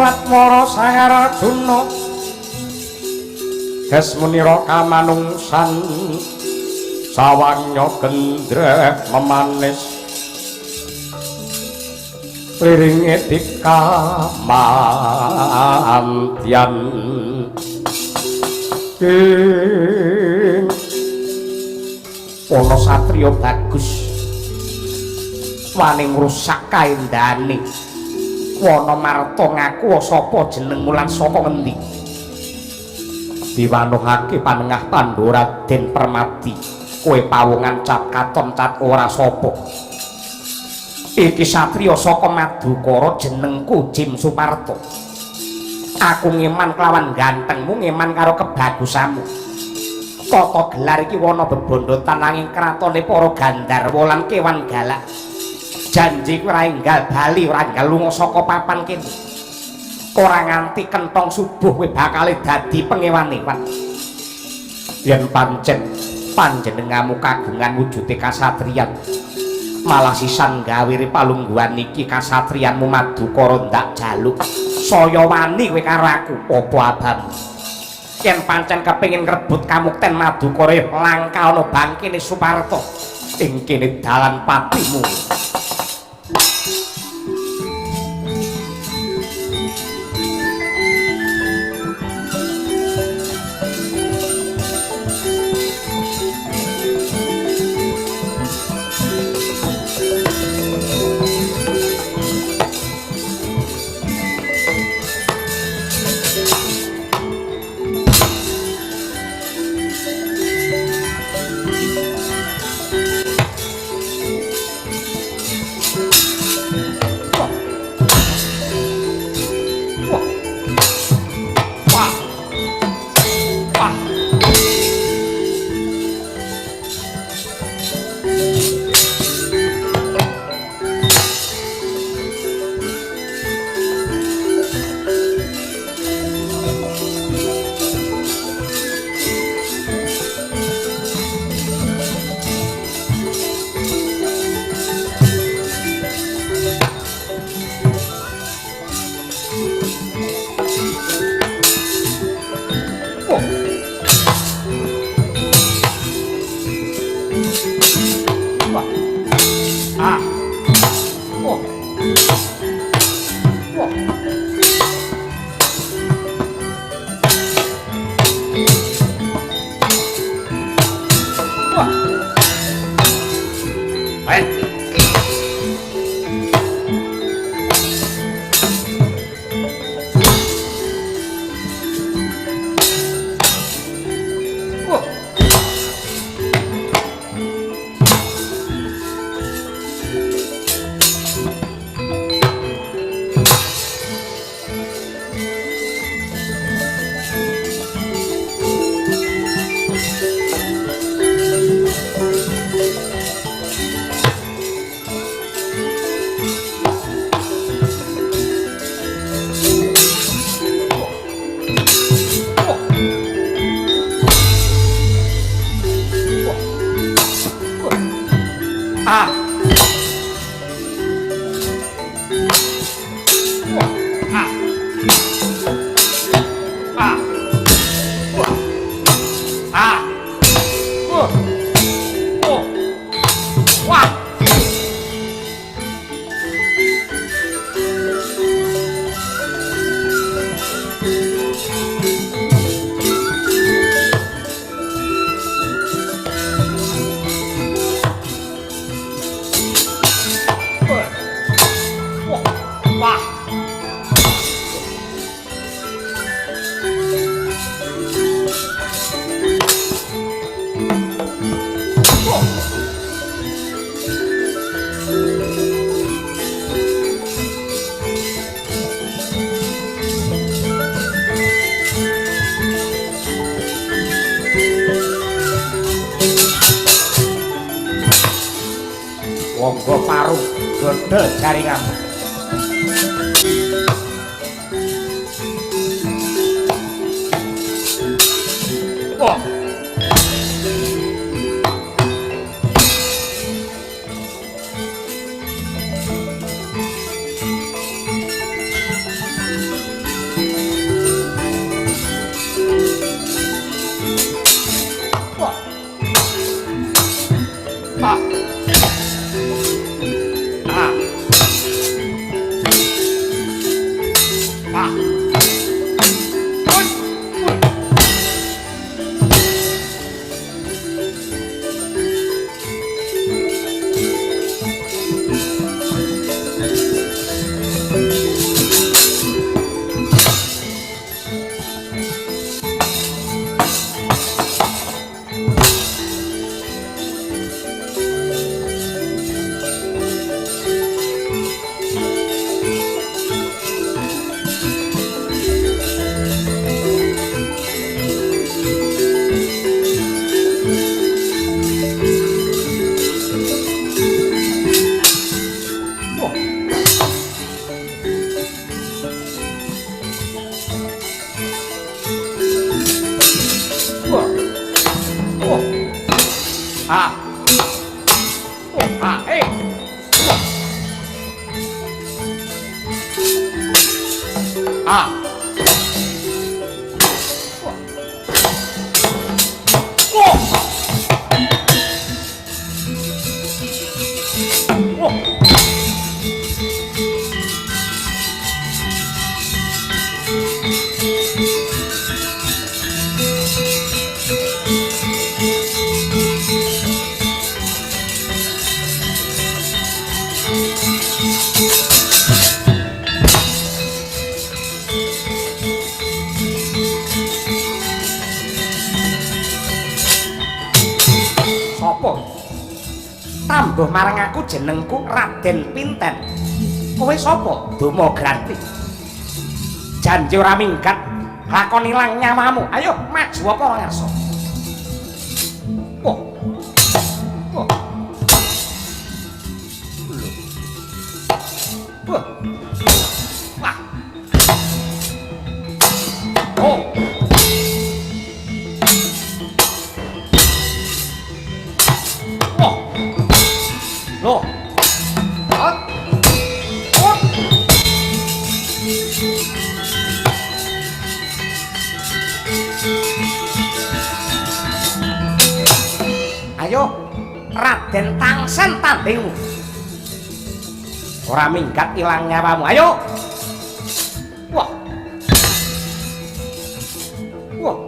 Watmara Sang Arjuna Desmunira kamanungsan sawangnya gendreh memanis liringe dikamantian ana satriya bagus wani ngrusak kaendhane wana marta ngaku sapa jenengmu lan saka ngendi diwanuhake panengah Pandura Den Permati kowe pawongan cap katon cat ora sapa iki satriya saka Madukara jenengku Jim Suparto aku ngeman kelawan gantengmu ngeman karo kebagusanmu tata gelar iki wana bebondotan nanging kratone para Gandharwa lan kewan galak janji ora enggal bali ora enggal lunga saka papan kene ora nganti kentong subuh kowe bakal dadi pengewan-ewan yen pancen panjenenganmu kagungan wujude kasatriyan malah sisan gawe palungguhan iki kasatriyanmu Madukara ndak jaluk saya wani kowe karo aku apa abang yen pancen kepengin ngrebut kamukten Madukara langka ana bangkene Suparto ing kene dalan patimu Wonggo paruh godhel jaringanmu. Wah. Ah. Ah. Ah. Ah. Ah, eh. Ah. Sopo? Tambah marang aku jenengku Raden Pinten. Kowe sapa? Duma Granti. Janji ora minggat, lakon ilang nyawamu. Ayo maju apa ora ngarsa? Wah. Wah. Wah. Wah. Oh. Oh. Loh. Hot. Hot. Ayo Raden Tangsen tandingmu. Ora minggat ilang nyawamu. Ayo. Wah. Wah.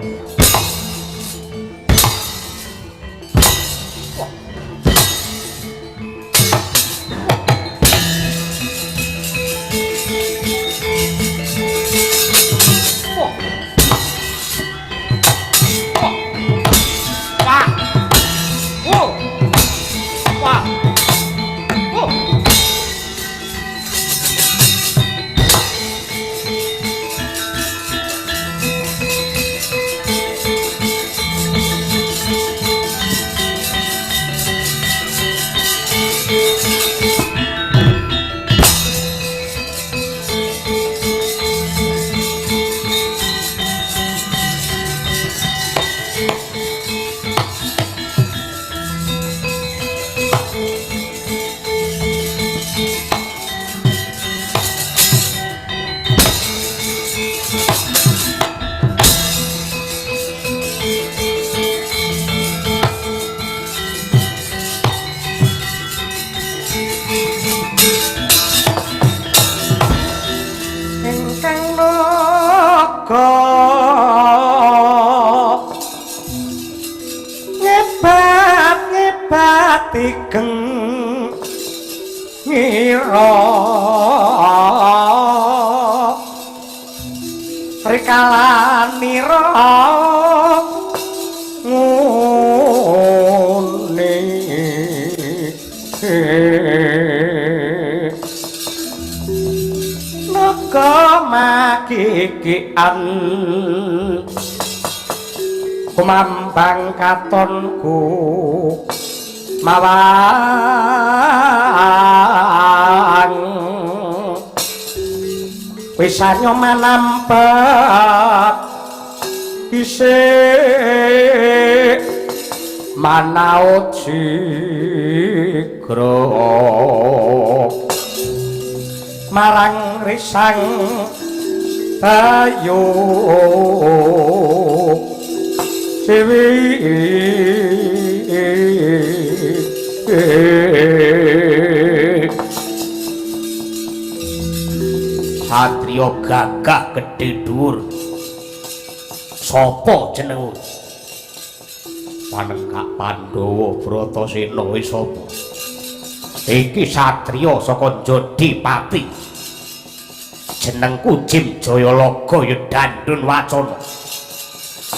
Tigeng ngira rikalanira ngene naka makikian kumambang katonku mawang wisanyo manampak isih manaut sigra marang risang bayu Dewi satria gagah gedhe dhuwur. Sapa jenengmu? Panenggak Pandhawa Bratasena wis sapa? Iki satria saka Jodipati. Jenengku Jim Jayalaga ya Dandun Wacana.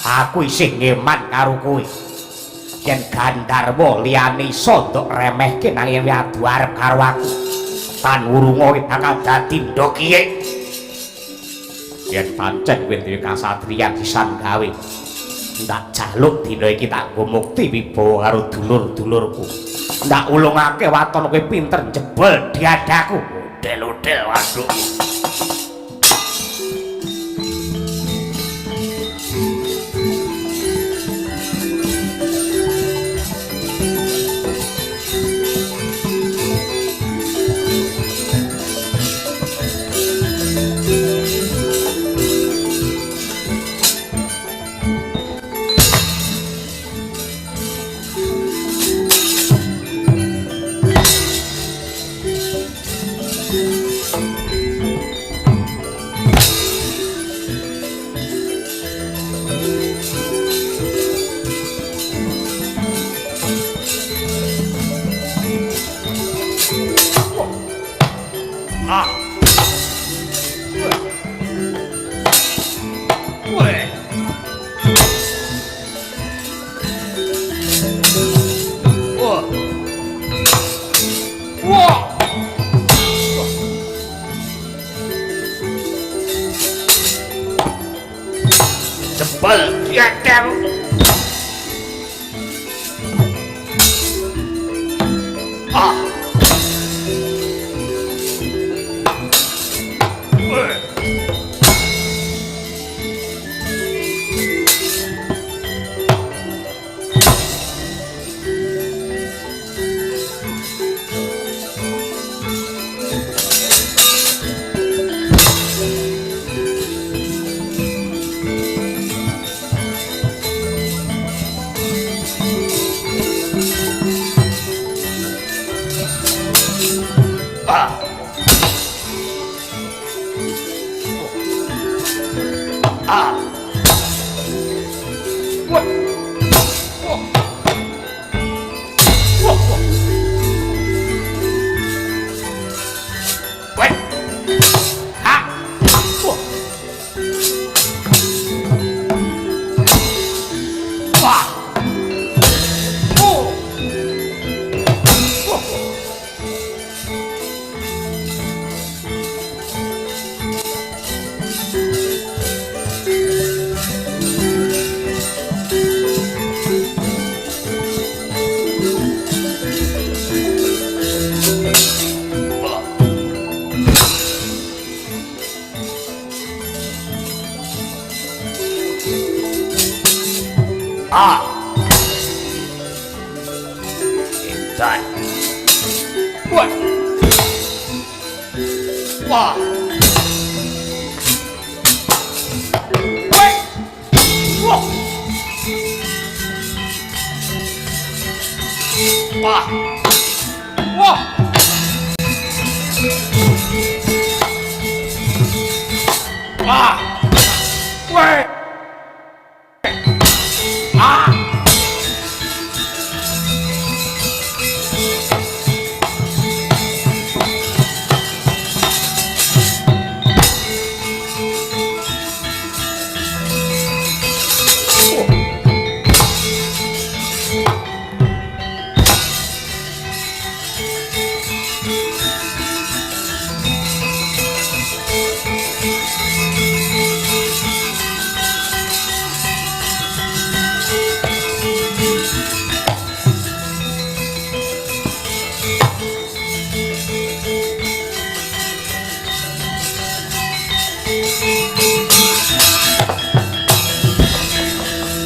Aku isih ngeman karo kowe. Yen Gandharwa liyane iso ndok remehke nanging adu arep karo aku. Tan urunga bakal dadi ndokiye. Yen pancen kowe duwe kasatriyan sisan gawe. Ndak jaluk dina iki tak nggo mukti wibawa karo dulur-dulurku. Ndak ulungake waton kowe pinter jebol diadaku. Udel-udel waduh.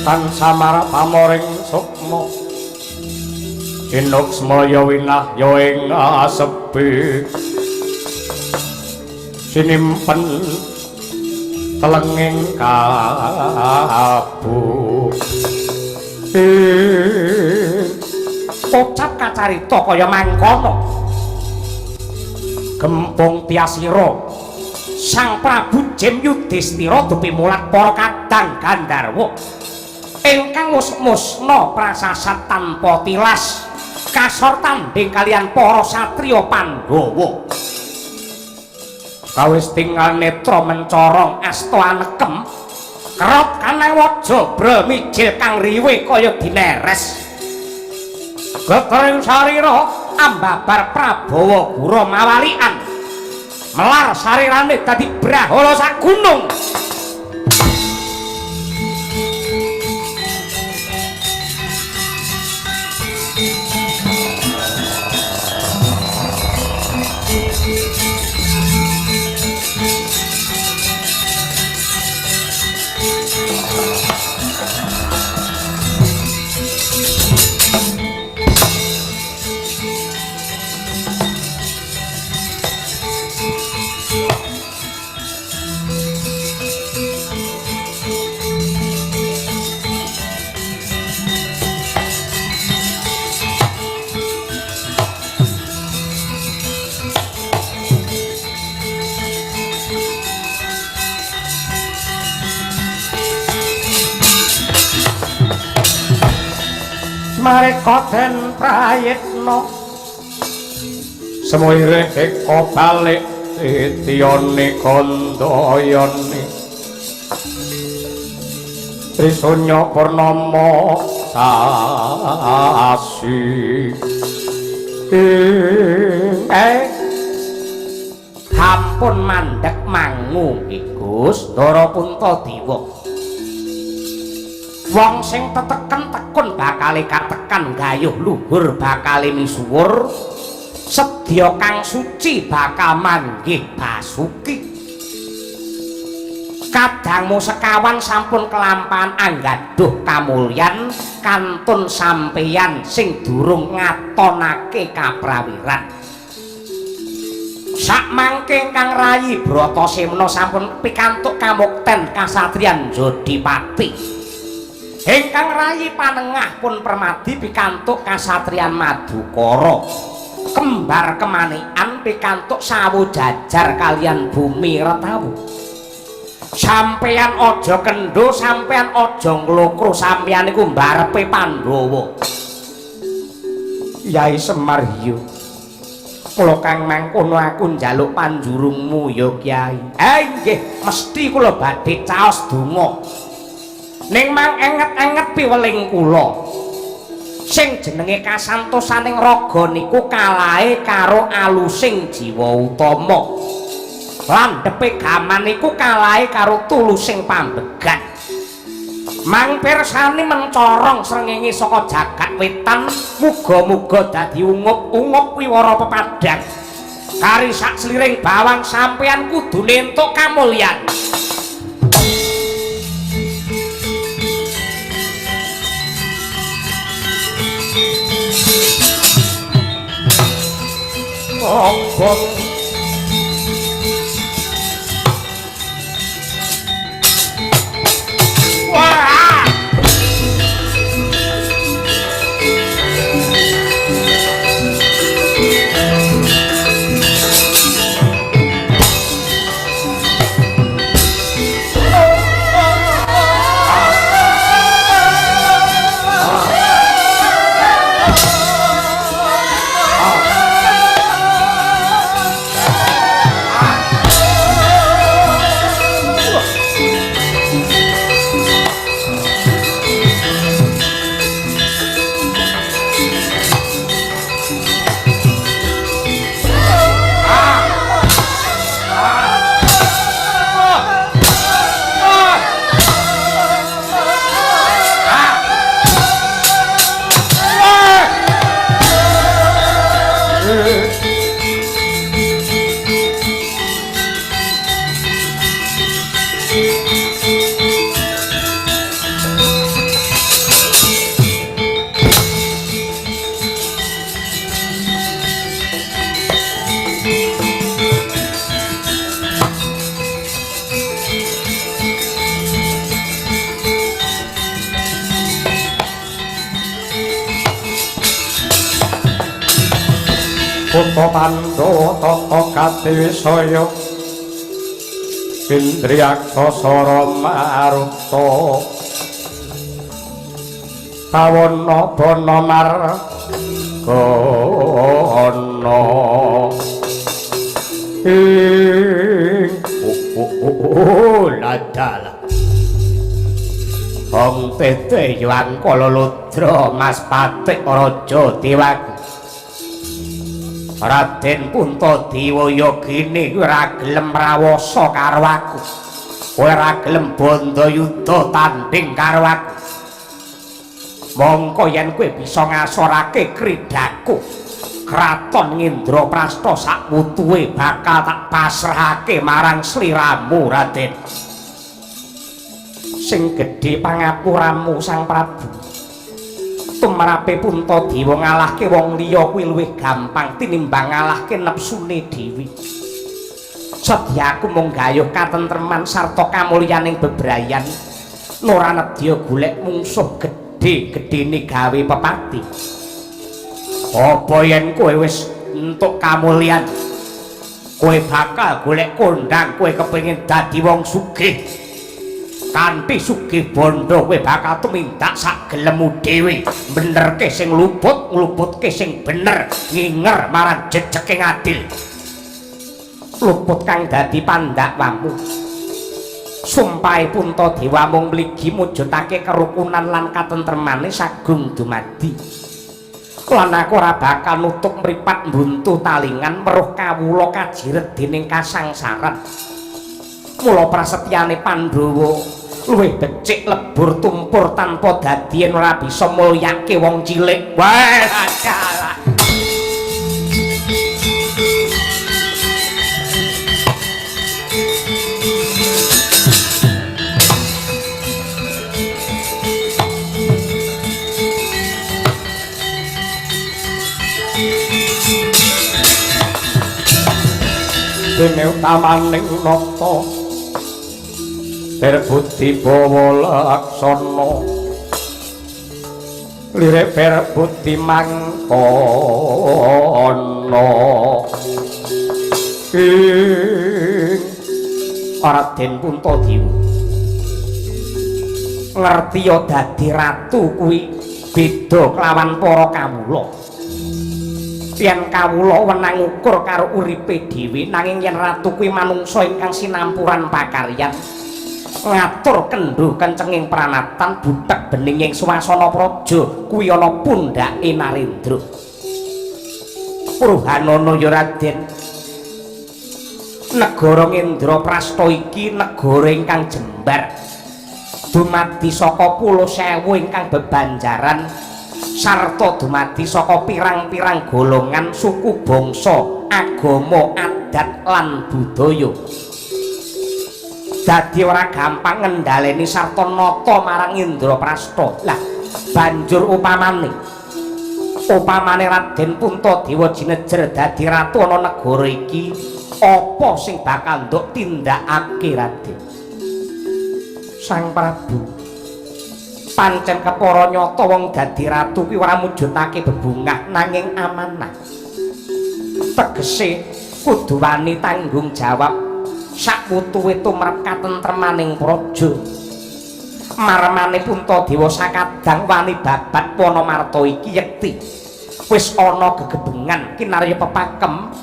Tan samara pamoring sukma Inuksmaya winah ya ing asepi sinimpen telenging kabu Pocap kacarita kaya mangkono. Gempung Tyasira Sang Prabu Jem Yudhistira dupi mulat para kadang Gandharwa ingkang musna prasasat tanpa tilas kasor tanding kalian para satriya Pandhawa. Kawis tinggal netra mencorong asta anekem kerot kanawaja bremijil kang riwe kaya dineres. Getering sarira ambabar Prabawa Gura mawalikan melar sarirane dadi brahala sak gunung. Mareka den prayitna semuire eko balik titiyane kandayane Trisunya Purnama sasi hampun mandhek mangu Gus Ndara Puntadewa. Wong sing teteken tekun bakale katekan gayuh luhur bakale misuwur sedya kang suci bakal manggih basuki. Kadangmu sekawan sampun kelampahan anggaduh kamulyan kantun sampeyan sing durung ngatonake kaprawiran. Sak mangke kang rayi Bratasemna sampun pikantuk kamukten kasatriyan Jodipati. Ingkang rayi panengah pun permadi pikantuk kasatriyan Madukara. Kembar kemanikan pikantuk sawu jajar kalian Bumi Retawu. Sampeyan aja kendho, sampeyan aja nglokro, sampeyan iku mbarepe Pandhawa. Yai Semar Hiyo. Kula kang mangkono aku njaluk panjurungmu ya Kyai. Nggih, mesti kula badhe caos donga. Ning mang enget-enget piweling kula sing jenenge kasantosaning raga niku kalahe karo alusing jiwa utama landhepe gaman niku kalahe karo tulusing pambegan. Mang pirsani mencorong srengenge saka jagat wetan muga-muga dadi ungup-ungup wiwara pepadang kari sak sliring bawang sampeyan kudune entuk kamulyan. Obong wah Putra Pandhawa tata Katiwisaya Indriyaksasara Maruta Pawana Bana Margana ladala Wong tete yuang Kalaludra Mas Patik Raja Dewaku Raden Puntadewa yogine ora gelem rawasa karo aku ora gelem bandayuda tanding karo aku mongko yen kowe bisa ngasorake kridaku kraton Indraprastha sak wutuhe bakal tak pasrahake marang sliramu Raden sing gedhe pangapuramu Sang Prabu tumrape Puntadewa ngalahke wong liya kuwi luwih gampang tinimbang ngalahke nepsune dhewe sedyaku mung gayuh katentreman sarta kamulyaning bebrayan ora nedya golek mungsuh gedhe-gedhene gawe pepati apa yen kowe wis entuk kamulyan kowe bakal golek kondang kowe kepengin dadi wong sugih kanthi sugih bondo kowe bakal tumindak sak gelemu dhewe benerke sing luput ngluputke sing bener nginger marang jejeking adil luput kang dadi pandakwamu sumpahe Puntadewa mung mligi mujudake kerukunan lan katentremane sagung dumadi lan aku ora bakal nutup mripat mbuntu talingan weruh kawula kajiret dening kasangsaran mula prasetyane Pandhawa luwih becik lebur tumpur tanpa dadi yen ora bisa mulyake wong cilik wes adalah dene utamaning nata Perbudi bawa laksana lirik perbudi mangkono Raden Puntadewa ngerti ya dadi ratu kuwi beda kelawan para kawula yen kawula wenang ukur karo uripe dhewe nanging yen ratu kuwi manungsa ingkang sinampuran pakaryan ngatur kendho kencenging pranatan butek beninging swasana praja kuwi ana pundhake Narendra Purhanana ya Raden negara Indraprastha iki negara ingkang jembar dumadi saka pulo sewu ingkang bebanjaran sarta dumadi saka pirang-pirang golongan suku bangsa agama adat lan budaya dadi ora gampang ngendhaleni sarta nata marang Indraprastha lah banjur upamane Raden Puntadewa jinejer dadi ratu ana negara iki apa sing bakal nduk tindakake Raden Sang Prabu pancen kepara nyata wong dadi ratu kuwi ora mujudake bebungah nanging amanah tegese kudu wani tanggung jawab sakwutuhe tumrap katentremaning praja marmane Puntadewa sakadang wani babat Wanamarta iki yekti wis ana gegebengan kinarya pepakem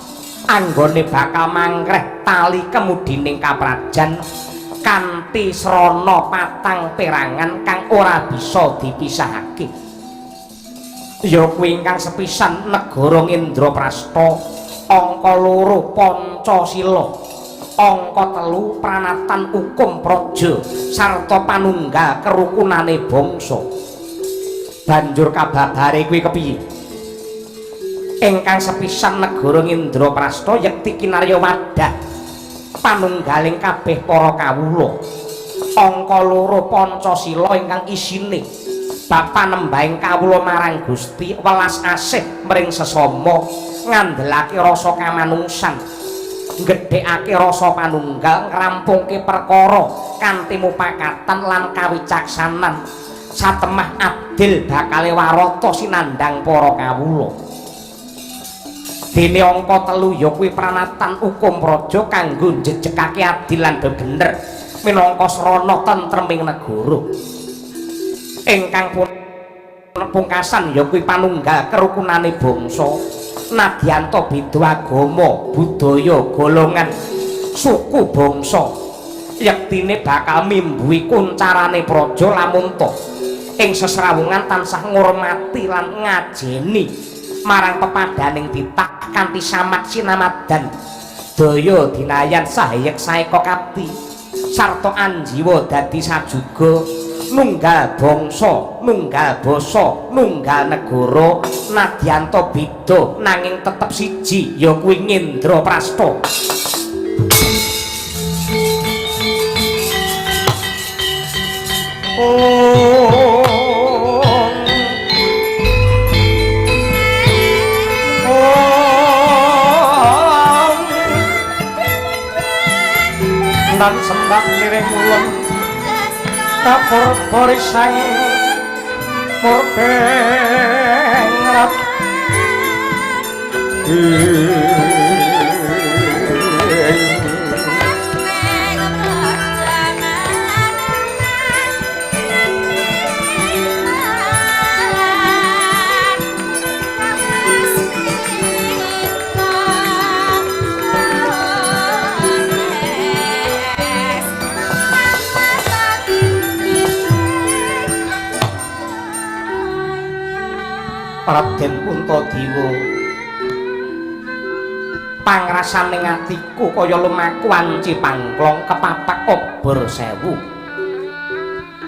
anggone bakal mangkreh tali kemudining kaprajan kanthi srana patang perangan kang ora bisa dipisahake ya kuwi ingkang sepisan negara Indraprastha angka 2 Pancasila angka 3 pranatan hukum praja sarta panunggal kerukunane bangsa banjur kababare kuwi kepiye ingkang sepisan negara Indraprastha yekti kinarya wadah panunggaling kabeh para kawula angka 2 Pancasila ingkang isine bab panembahing kawula marang Gusti welas asih mring sesama ngandelake rasa kamanungsan gedhekake rasa panunggal ngrampungke perkara kanthi mupakatan lan kawicaksanan satemah adil bakale warata sinandhang para kawula dene angka 3 ya kuwi pranatan hukum praja kanggo njejekake adil lan bener minangka srana tentreming negara ingkang pungkasan ya kuwi panunggal kerukunane bangsa nadyanto beda agama budaya golongan suku bangsa yektine bakal mimbuhi kuncarane praja lamun to ing sesrawungan tansah ngurmati lan ngajeni marang pepadaning titah kanthi samak sinamadan daya dinayan sahayek saeka kapti sarta anjiwa dadi sajuga nunggal bangsa nunggal basa nunggal negara nadyanto beda nanging tetep siji ya kuwi Ngendraprasta. Dan sembah liring ulun kapur porisang murbengrap Raden Puntadewa pangrasaning atiku kaya lumaku anci pangklong kepapak obor sewu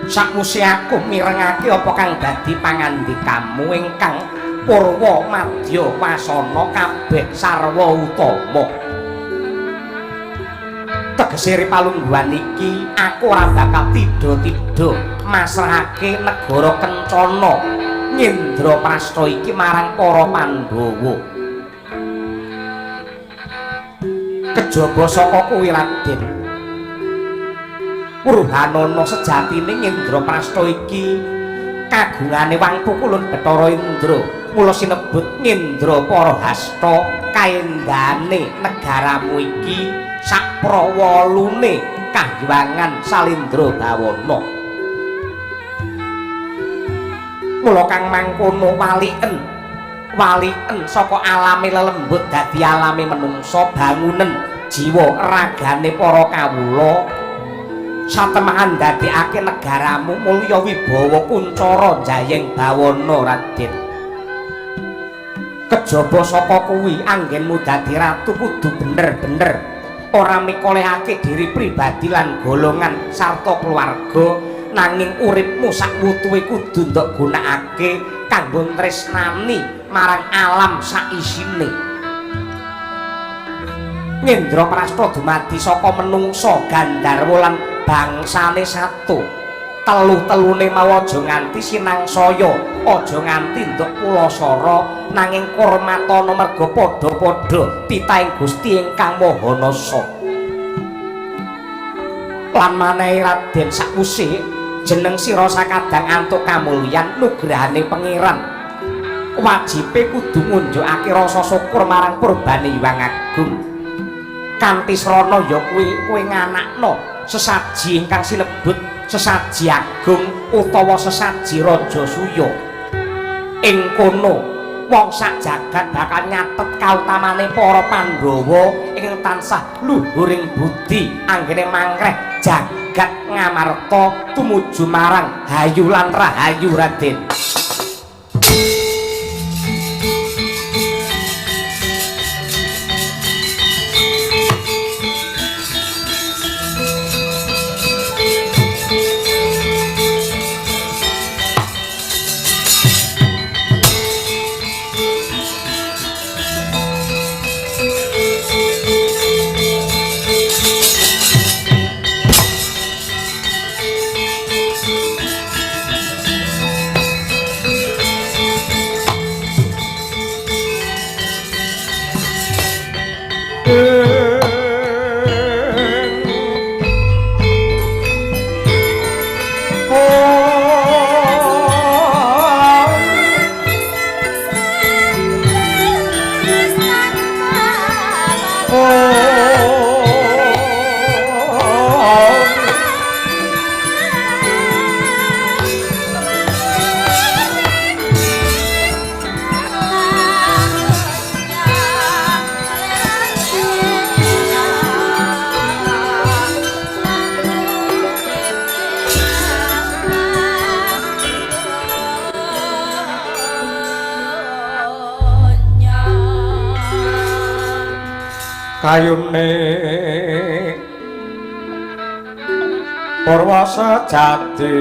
sakwise aku mirengake apa kang dadi pangandikamu ingkang purwa madya wasana kabeh sarwa utama tegese palungguhan iki aku ora bakal tida-tida masrahake negara Kencana Ngendraprasta iki marang para Pandhawa. Kejaba saka kuwi Raden. Purhanana sejatine Ngendraprasta iki kagungane wangku kulun Bathara Indra. Mula sinebut Ngendraparahasta kaendhane negaramu iki saprawalune kahyangan Salendra Bawana. Mula kang mangkono walien saka alame lelembut dadi alame menungsa bangunen jiwa ragane para kawula satemahan dadekake negaramu mulya wibawa kuncara Jayeng Bawana Raden. Kejaba saka kuwi anggenmu dadi ratu kudu bener-bener ora mikolehake diri pribadi lan golongan sarta keluarga nanging uripmu sak wutuhe kudu ndok gunakake kanggo tresnani marang alam sak isine. Ngendraprasta dumadi saka menungsa Gandharwa lan bangsane satu. Telu-telune mau aja nganti sinangsaya, aja nganti ndok pulasara nanging kurmatana merga padha-padha titahing Gusti ingkang Maha Nasa. Lan manehi Raden sakwise jeneng sira sakadang antuk kamulyan nugrahane pangeran wajibe kudu ngunjukake rasa syukur marang purbane Hyang Agung kanthi srana ya kuwi kowe nganakno sesaji ingkang sinebut sesaji agung utawa sesaji Raja Suya ing kono wong sak jagat bakal nyatet kautamane para Pandhawa ing tansah luhuring budi anggene mangreh jagat ngamarta tumuju marang hayu lan rahayu Raden. kayune Purwa sejati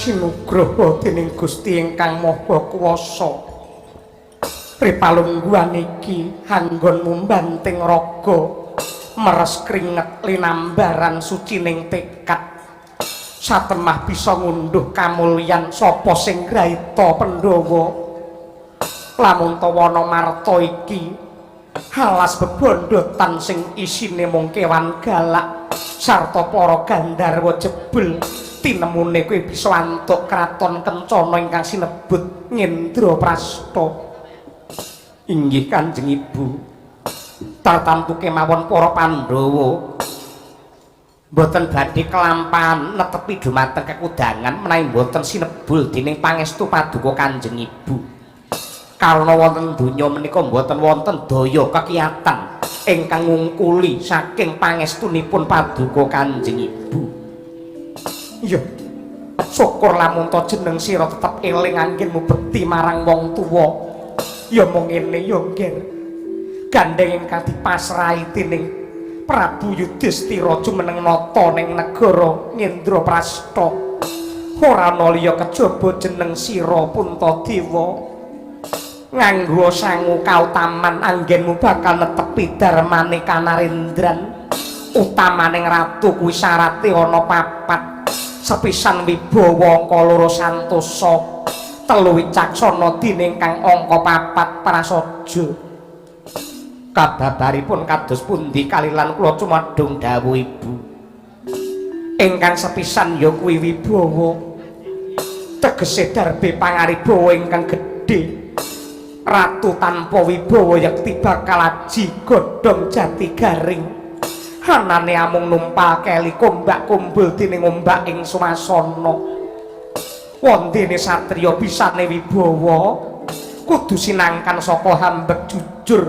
sinugraha dening Gusti ingkang Maha Kuwasa. Pripalungguhan iki anggonmu mbanting raga, meres kringet linambaran sucining tekad. Satemah bisa ngunduh kamulyan sapa sing grahita Pandhawa. Lamun tawana marta iki alas bebondotan sing isine mung kewan galak sarta para Gandharwa jebul. Tinemune kowe bisa antuk kraton Kencana ingkang sinebut Ngendraprasta. Inggih Kanjeng Ibu, tartamtu kemawon para Pandhawa boten badhe kelampahan netepi dumateng kekudangan menawi boten sinebul dening pangestu Paduka Kanjeng Ibu. Karana wonten donya menika boten wonten daya kekiyatan ingkang ngungkuli saking pangestunipun Paduka Kanjeng Ibu. Ya, syukur lamun to jeneng sira tetep eling anggenmu bekti marang wong tuwa. Ya mung ngene ya, Nger. Gandeng ingkang dipasrahi dening Prabu Yudhistira jumeneng nata ning negara Ngendraprasta. Ora ana liya kejaba jeneng sira Puntadewa. Nganggo sangu kautaman anggenmu bakal netepi darmane Kanarendran. utamaning ratu kuwi syarate ana papat sepisan wibawa angka loro santosa telu wicaksana dene ingkang angka papat prasaja kababaripun kados pundi kalilan kula cumadung dawuh ibu ingkang sepisan ya kuwi wibawa tegese darbe pangaribawa ingkang gedhe ratu tanpa wibawa yekti bakal aji godhong jati garing anane amung numpal keli kombak kumbul dening ombak ing sumasana wondene satriya bisane wibawa kudu sinangkan saka hambek jujur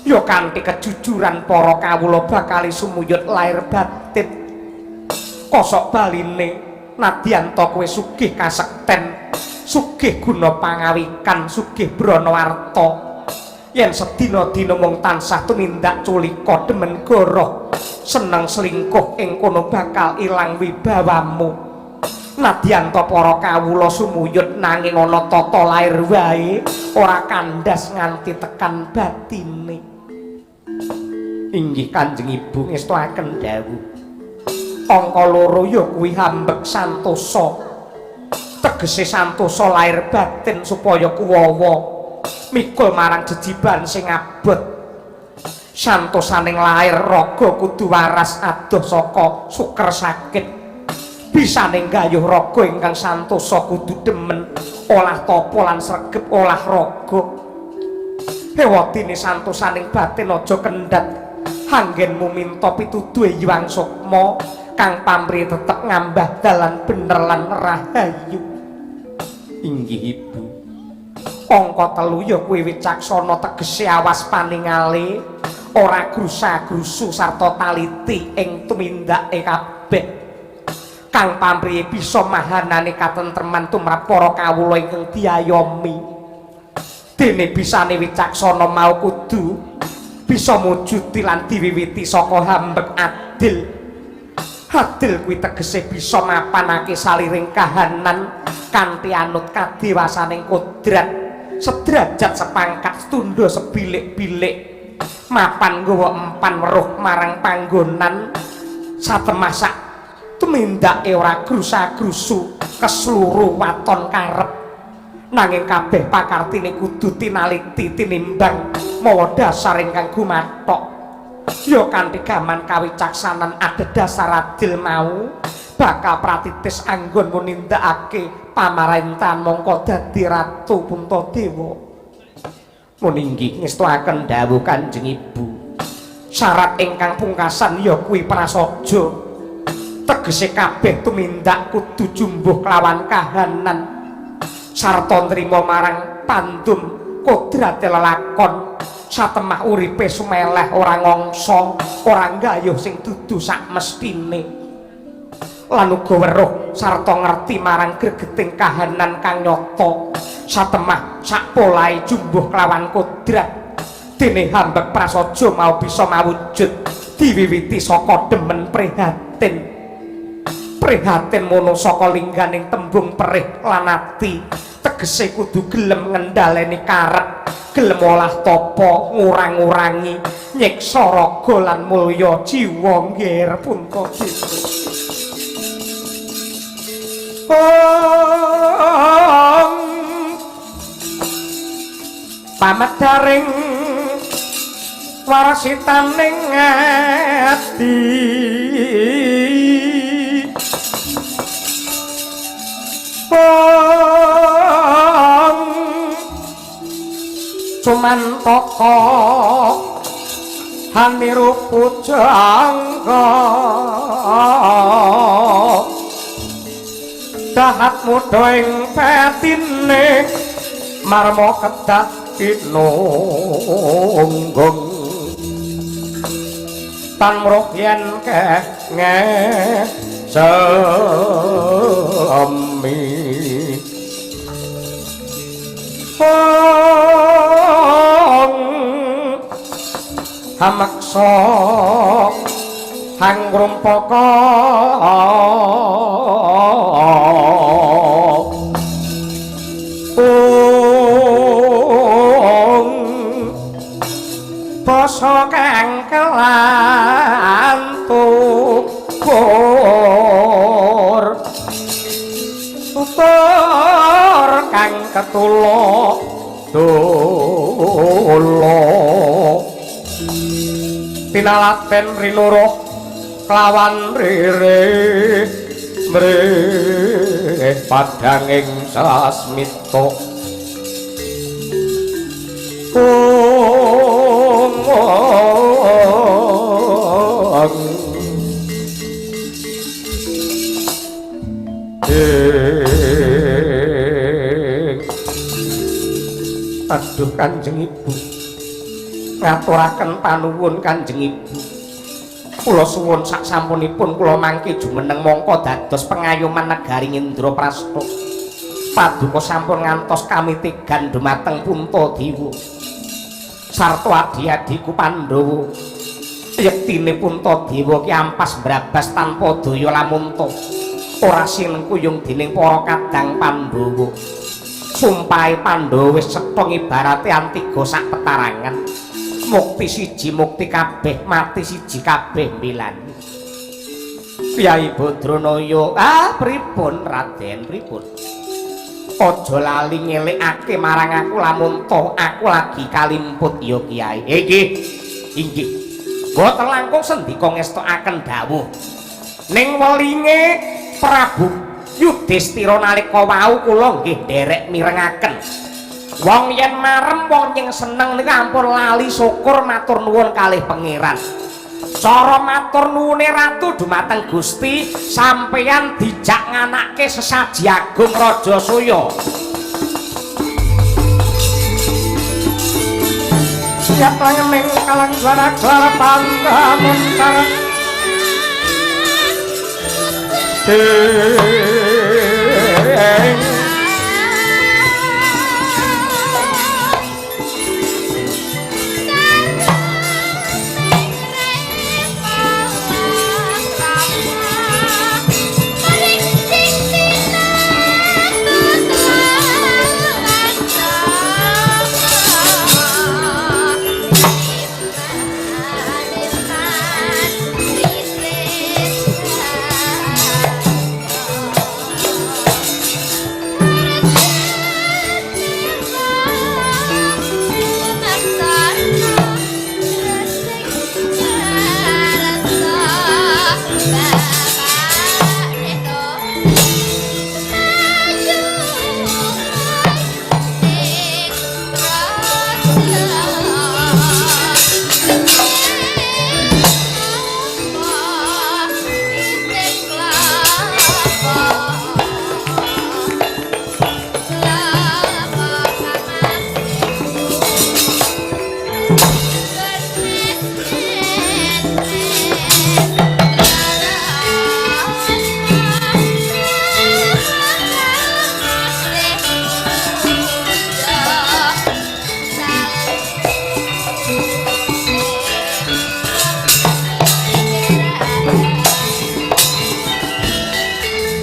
ya kanthi kejujuran para kawula bakal sumuyut lair batin kosok baline nadyan to kowe sugih kasekten sugih guna pangawikan sugih branawarta yen sedina-dina mung tansah tumindak culika demen goroh seneng selingkuh ing kono bakal ilang wibawamu nadyan to para kawula sumuyut nanging ana tata lair wae ora kandas nganti tekan batine inggih Kanjeng Ibu ngestuaken dawuh angka loro ya kuwi hambek santosa tegese santosa lair batin supaya kuwawa mikul marang jejiban sing abot santosaning lair raga kudu waras adoh saka suker sakit bisane gayuh raga ingkang santosa kudu demen olah tapa lan sregep olah raga hewatine santosaning batin aja kendhat anggenmu minta pituduhe Hyang Sukma kang pamrih tetep ngambah dalan bener lan rahayu inggih Ibu angka telu ya kuwi wicaksana tegese awas paningale ora grusa-grusu sarta taliti ing tumindake kabeh kang pamrih bisa mahanane katentreman tumrap para kawula ingkang diayomi dene bisane wicaksana mau kudu bisa mujudi lan diwiwiti saka hambek adil adil kuwi tegese bisa mapanake saliring kahanan kanthi anut kadewasaning kodrat sederajat sepangkat setundha sebilik-bilik mapan nggawa empan weruh marang panggonan satemasak tumindake ora grusa-grusu kesluru waton karep nanging kabeh pakartine kudu tinaliti tinimbang mawa dasar ingkang gumathok ya kanthi gaman kawicaksanan adhedhasar adil mau bakal pratitis anggonmu nindakake pamaréntahan mongko dadi ratu Puntadewa mun inggih ngestuaken dawuh Kanjeng Ibu syarat ingkang pungkasan ya kuwi prasaja tegese kabeh tumindak kudu jumbuh kelawan kahanan sarta nrima marang pandum kodrate lelakon satemah uripe sumeleh ora ngongso ora gayuh sing dudu sak mestine lan uga weruh sarta ngerti marang gregeting kahanan kang nyata satemah sak polahe jumbuh kelawan kodrat dene hambek prasaja mau bisa mawujud diwiwiti saka demen prihatin prihatin mono saka lingganing tembung perih lan ati tegese kudu gelem ngendhaleni karep gelem olah tapa ngurang-urangi nyiksa raga lan mulya jiwa nggih Puntadewa pamadaring warasitaning ati Sumantaka haniru pujangga dahat muda ing petine marma kedah kinunggung pamruh yen kenge sami hamaksa hang rumpaka basa kang kelantur tutur kang ketula tinalaten rinoro kelawan rere mrih padhanging sasmita aduh Kanjeng Ibu ngaturaken panuwun Kanjeng Ibu kula suwun saksampunipun kula mangke jumeneng mangka dados pengayoman negari Indraprastha paduka sampun ngantos kami tegan dumateng Puntadewa sarta adi-adiku Pandhawa yektine Puntadewa ki ampas brabas tanpa daya lamunta ora sinengkuyung dening para kadang Pandhawa sumpahe Pandhawa wis cetha ibarate antiga sak petarangan mukti siji mukti kabeh mati siji kabeh milani Kyai Badranaya pripun Raden pripun aja lali ngelikake marang aku lamun toh aku lagi kalimput ya Kyai inggih boten langkung sendika ngestokaken dawuh ning welinge Prabu Yudhistira nalika wau kula nggih nderek mirengaken wong yen marem wong ing seneng niku ampun lali syukur matur nuwun kalih pangeran cara matur nuwune ratu dumateng Gusti sampeyan dijak nganake sesaji agung Raja Soya siap langening kalang juara-juara pantamuntar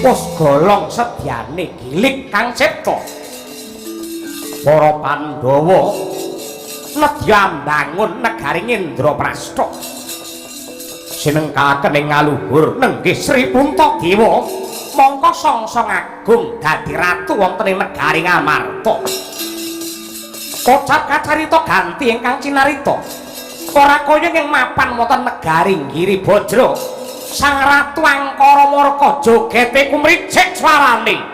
wis golong sedyane gilik kang cipta para Pandhawa nedya mbangun negari Indraprastha sinengkaken ing ngaluhur nenggih Sri Puntadewa mongko songsong agung dadi ratu wonten ing negari Ngamarta kocap kacarita ganti ingkang cinarita ora kaya ing mapan wonten negari Giribajra Sang Ratu Angkara Murka jogete kumricik swarane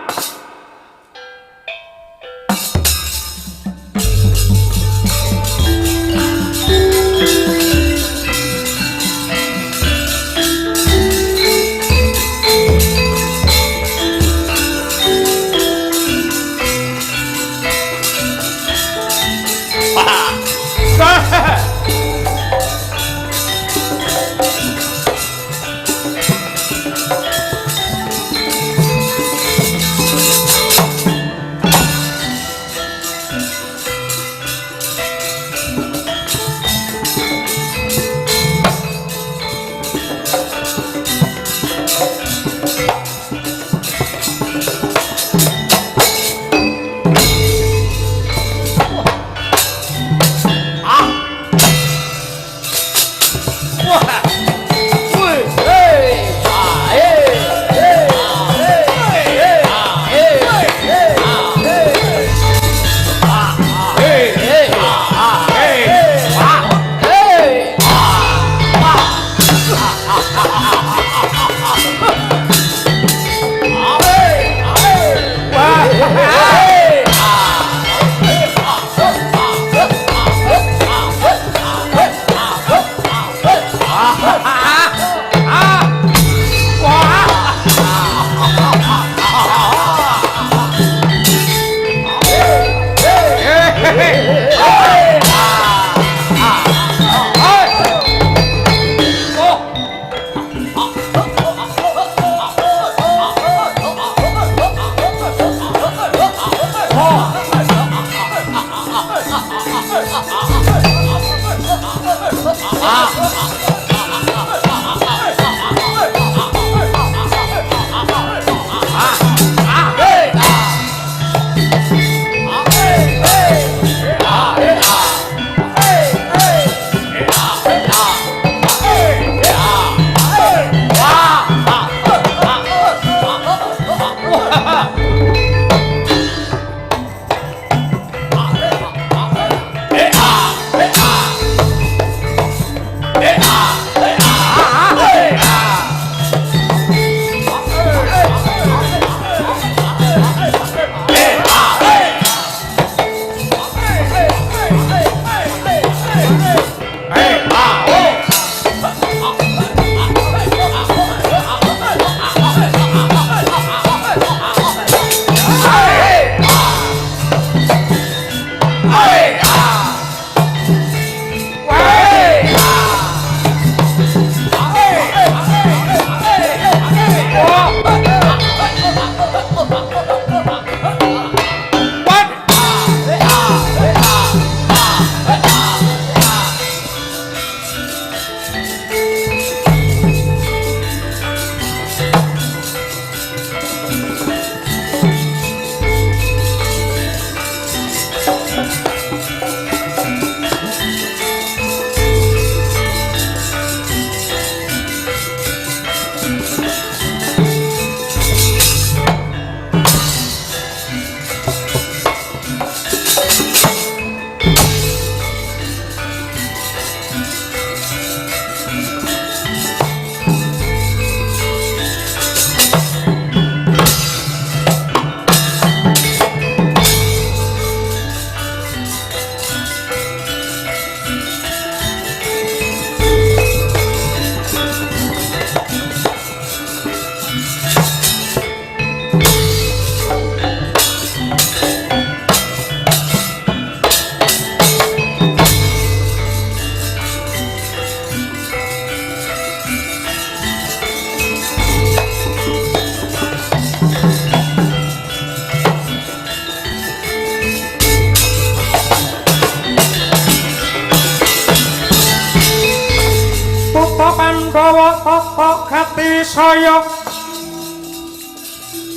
Pandhawa tata gati saya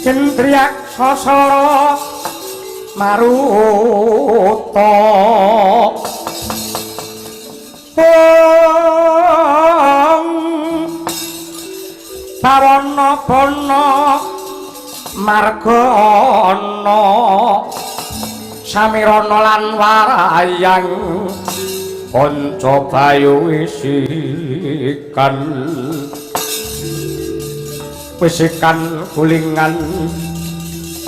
Gendriyak sasara maruta Bawana bana marga ana samirana lan warayang Panca bayu wisikan kulingan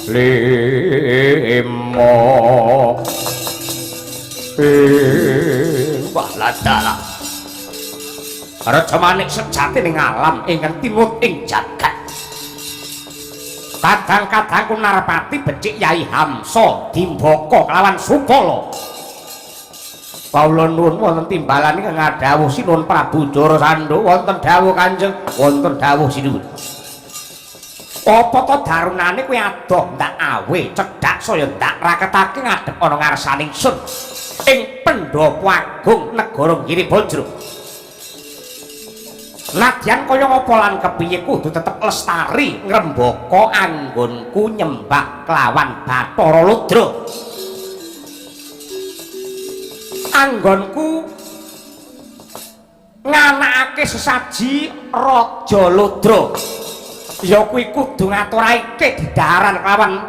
limo wah ladala Raja Manik sejati ning alam ingkang tinut ing jagat kadang-kadang Narpati becik Yai Hamsa Dimbaka kelawan Sukala Kawula nuwun wonten timbalan ingkang ngadhawuh Sinuwun Prabu Jarasandha wonten dawuh Kanjeng wonten dawuh sinuwun. Apa to darunane kowe adoh ndak awe cedhak saya ndak raketake ngadhep ana ngarsaning sun ing Pendopo Agung negara Giribajra. Nadyan kaya ngapa lan kepiye kudu tetep lestari ngrembaka anggonku nyembah kelawan Bathara Ludra. Anggonku nganakake nindakake sesaji Raja Ludra. Ya kuwi kudu ngaturake didaran kelawan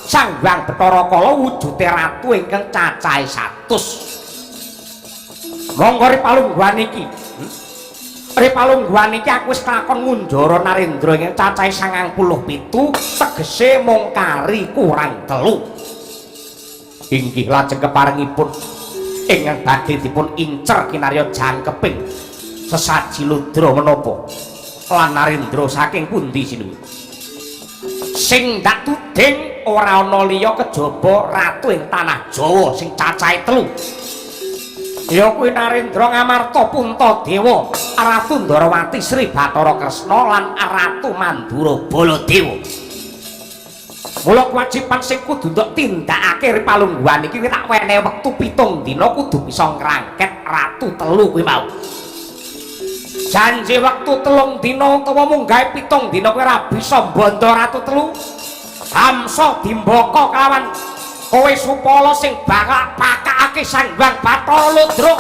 Sang Hyang Bathara Kala wujude ratu ingkang cacahe 100. Monggo ripalungguhan iki. Ripalungguhan iki aku wis kelakon ngunjara Narendra ingkang cacahe 97, tegese mung kari kurang 3. Inggih lajeng keparengipun ingkang badhe dipun incer kinarya jangkeping sesaji Ludra menapa lan Narendra saking pundi sinuwun. Sing ndak tuding ora ana liya kejaba ratu ing tanah Jawa sing cacahe 3. Ya kuwi Narendra Ngamarta Puntadewa, Ratu Ndarawati Sri Bathara Kresna lan Ratu Mandura Baladewa. Mula kewajiban sing kudu ndok tindakake ripalungguhan iki tak wenehi wektu 7 dina kudu bisa ngrangket ratu 3 kuwi mau. Janji wektu 3 dina utawa munggahe 7 dina kowe ora bisa mbanda ratu 3. Samsa dimbaka kelawan kowe supala sing bakal pakakake Sang Hyang Bathara Ludra.